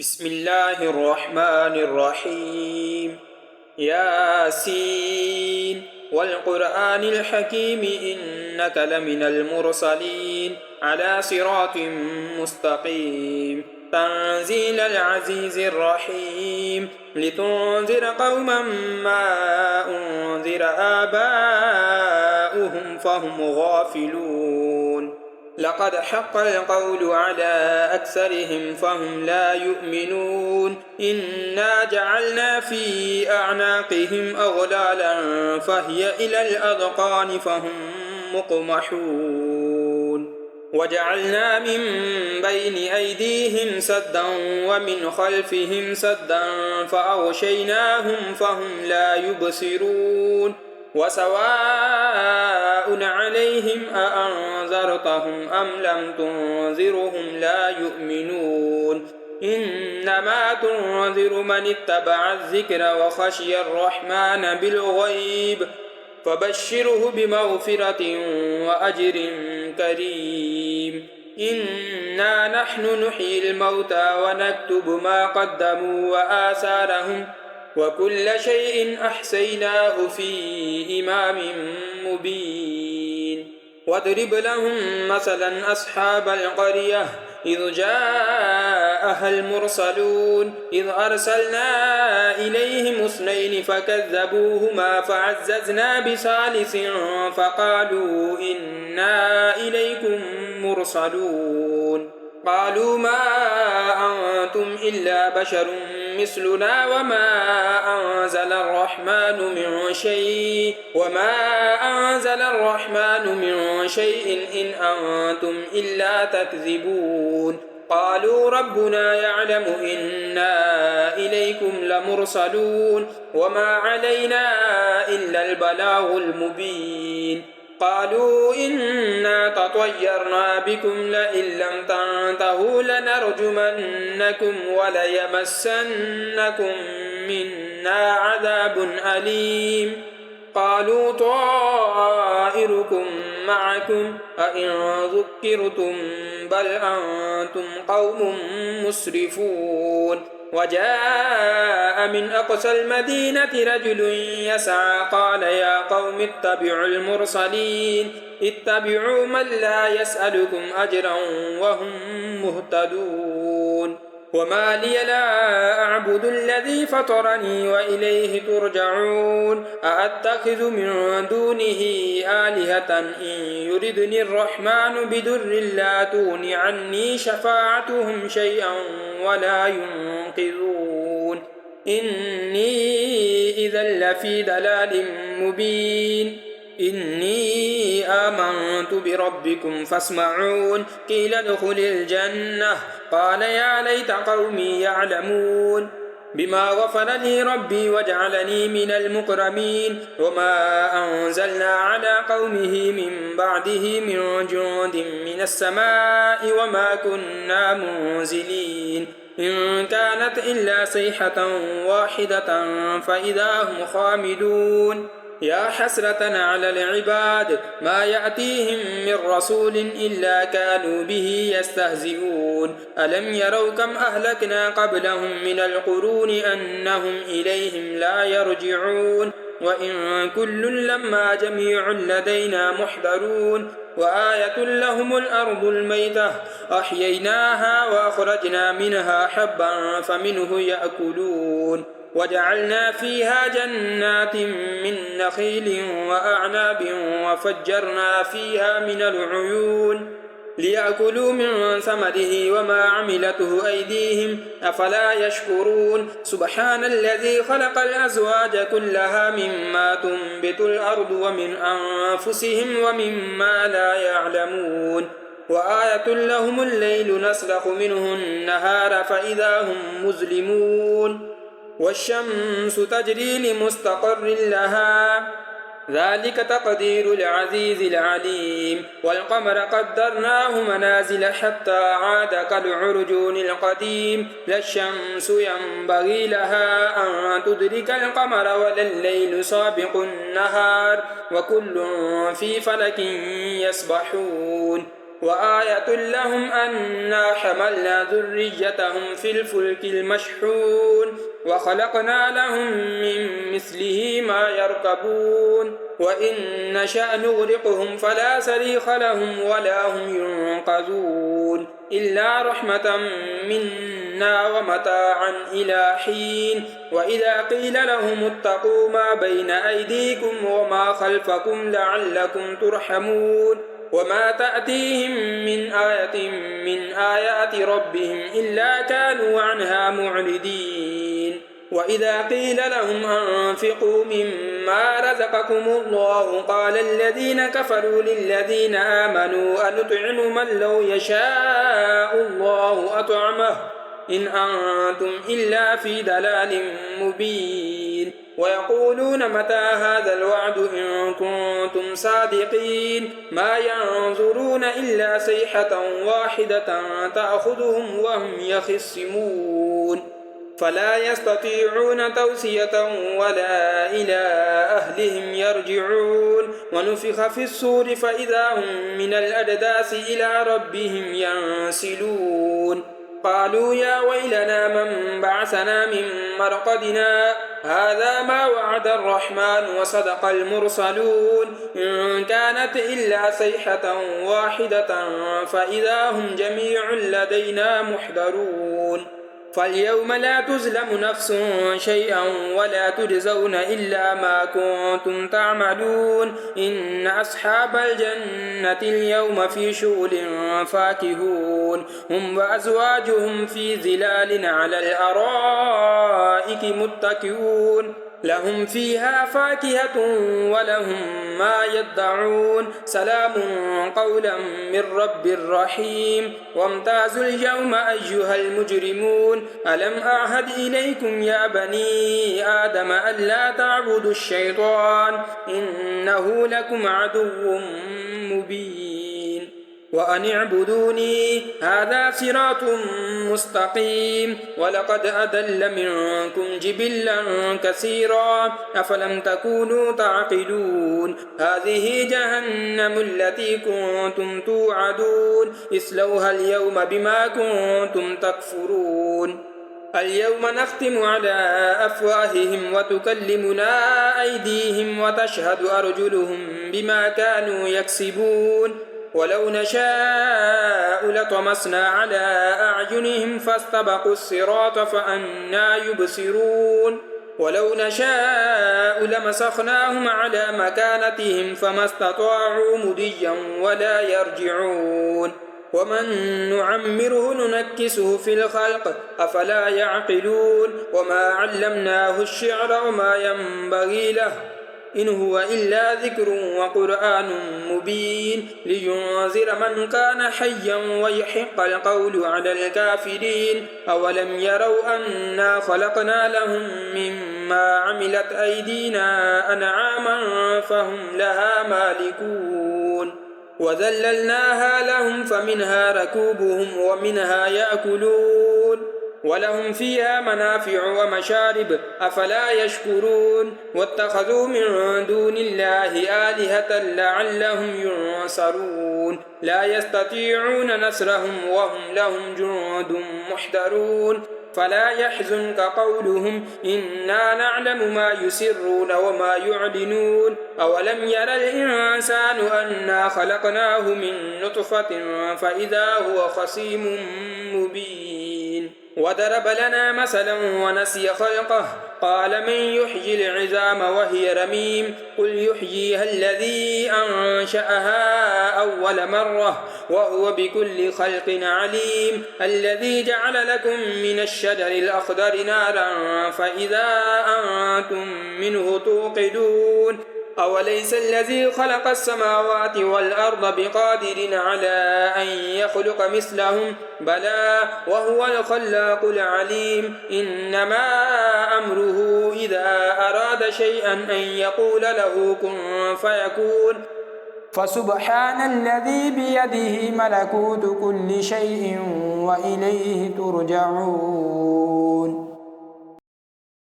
بسم الله الرحمن الرحيم. ياسين والقرآن الحكيم إنك لمن المرسلين على صراط مستقيم تنزيل العزيز الرحيم لتنذر قوما ما أنذر آباؤهم فهم غافلون. لقد حق القول على أكثرهم فهم لا يؤمنون. إنا جعلنا في أعناقهم أغلالا فهي إلى الأذقان فهم مقمحون. وجعلنا من بين أيديهم سدا ومن خلفهم سدا فأغشيناهم فهم لا يبصرون. وسواء عليهم أأنذرتهم أم لم تنذرهم لا يؤمنون. إنما تنذر من اتبع الذكر وخشي الرحمن بالغيب فبشره بمغفرة وأجر كريم. إنا نحن نحيي الموتى ونكتب ما قدموا وآثارهم وكل شيء أحصيناه في إمام مبين. واضرب لهم مثلا أصحاب القرية إذ جاءها المرسلون إذ أرسلنا إليهم اثنين فكذبوهما فعززنا بثالث فقالوا إنا إليكم مرسلون. قالوا ما أنتم إلا بشر مثلنا وما أنزل الرحمن من شيء إن أنتم إلا تكذبون. قالوا ربنا يعلم إنا إليكم لمرسلون وما علينا إلا البلاغ المبين. قالوا إنا تطيرنا بكم لئن لم تنتهوا لنرجمنكم وليمسنكم منا عذاب أليم. قالوا طائركم معكم أئن ذكرتم بل أنتم قوم مسرفون. وجاء من أقصى المدينة رجل يسعى قال يا قوم اتبعوا المرسلين اتبعوا من لا يسألكم أجرا وهم مهتدون. وما لي لا أعبد الذي فطرني وإليه ترجعون. أأتخذ من دونه آلهة إن يردني الرحمن بدر لا تغن عني شفاعتهم شيئا ولا ينقذون. إني إذا لفي ضلال مبين. إني آمنت بربكم فاسمعون. قيل ادخل الجنة قال يا ليت قومي يعلمون. بما غفر لي ربي وجعلني من المكرمين. وما أنزلنا على قومه من بعده من جند من السماء وما كنا منزلين. إن كانت إلا صيحة واحدة فإذا هم خامدون. يا حسرة على العباد ما يأتيهم من رسول إلا كانوا به يستهزئون. ألم يروا كم أهلكنا قبلهم من القرون أنهم إليهم لا يرجعون. وإن كل لما جميع لدينا محضرون. وآية لهم الأرض الميتة أحييناها وأخرجنا منها حبا فمنه يأكلون. وجعلنا فيها جنات من نخيل وأعناب وفجرنا فيها من العيون ليأكلوا من ثمره وما عملته أيديهم أفلا يشكرون. سبحان الذي خلق الأزواج كلها مما تنبت الأرض ومن أنفسهم ومما لا يعلمون. وآية لهم الليل نسلخ منه النهار فإذا هم مظلمون. والشمس تجري لمستقر لها ذلك تقدير العزيز العليم. والقمر قدرناه منازل حتى عاد كالعرجون القديم. لا الشمس ينبغي لها أن تدرك القمر ولا الليل سابق النهار وكل في فلك يسبحون. وآية لهم أنا حملنا ذريتهم في الفلك المشحون وخلقنا لهم من مثله ما يركبون وإن نشأ نغرقهم فلا صريخ لهم ولا هم ينقذون إلا رحمة منا ومتاعا إلى حين وإذا قيل لهم اتقوا ما بين أيديكم وما خلفكم لعلكم ترحمون وما تأتيهم من آية من آيات ربهم إلا كانوا عنها معرضين وإذا قيل لهم أنفقوا مما رزقكم الله قال الذين كفروا للذين آمنوا أنطعم من لو يشاء الله أطعمه إن أنتم إلا في ضلال مبين ويقولون متى هذا الوعد إن كنتم صادقين ما ينظرون إلا صيحة واحدة تأخذهم وهم يخصمون فلا يستطيعون توصية ولا إلى أهلهم يرجعون ونفخ في الصور فإذا هم من الأجداث إلى ربهم ينسلون قالوا يا ويلنا من بعثنا من مرقدنا هذا ما وعد الرحمن وصدق المرسلون إن كانت إلا صيحة واحدة فإذا هم جميع لدينا محضرون فاليوم لا تظلم نفس شيئا ولا تجزون إلا ما كنتم تعملون إن أصحاب الجنة اليوم في شغل فاكهون هم وأزواجهم في ظلال على الأرائك متكئون لهم فيها فاكهة ولهم ما يدعون سلام قولا من رب رحيم وامتازوا اليوم أيها المجرمون ألم أعهد إليكم يا بني آدم ألا تعبدوا الشيطان إنه لكم عدو مبين وأن اعبدوني هذا صراط مستقيم ولقد أضل منكم جبلا كثيرا أفلم تكونوا تعقلون هذه جهنم التي كنتم توعدون اصلوها اليوم بما كنتم تكفرون اليوم نختم على أفواههم وتكلمنا أيديهم وتشهد أرجلهم بما كانوا يكسبون ولو نشاء لطمسنا على أعينهم فاستبقوا الصراط فأنى يبصرون ولو نشاء لمسخناهم على مكانتهم فما استطاعوا مضيا ولا يرجعون ومن نعمره ننكسه في الخلق أفلا يعقلون وما علمناه الشعر وما ينبغي له إن هو إلا ذكر وقرآن مبين لينذر من كان حيا ويحق القول على الكافرين أولم يروا أنا خلقنا لهم مما عملت أيدينا أنعاما فهم لها مالكون وذللناها لهم فمنها ركوبهم ومنها يأكلون ولهم فيها منافع ومشارب أفلا يشكرون واتخذوا من دون الله آلهة لعلهم ينصرون لا يستطيعون نصرهم وهم لهم جند محضرون فلا يحزنك قولهم إنا نعلم ما يسرون وما يعلنون أولم ير الإنسان أنا خلقناه من نطفة فإذا هو خصيم مبين وضرب لنا مثلا ونسي خلقه قال من يحيي العظام وهي رميم قل يحييها الذي أنشأها أول مرة وهو بكل خلق عليم الذي جعل لكم من الشجر الأخضر نارا فإذا أنتم منه توقدون أوليس الذي خلق السماوات والأرض بقادر على أن يخلق مثلهم بلى وهو الخلاق العليم إنما أمره إذا أراد شيئا أن يقول له كن فيكون فسبحان الذي بيده ملكوت كل شيء وإليه ترجعون.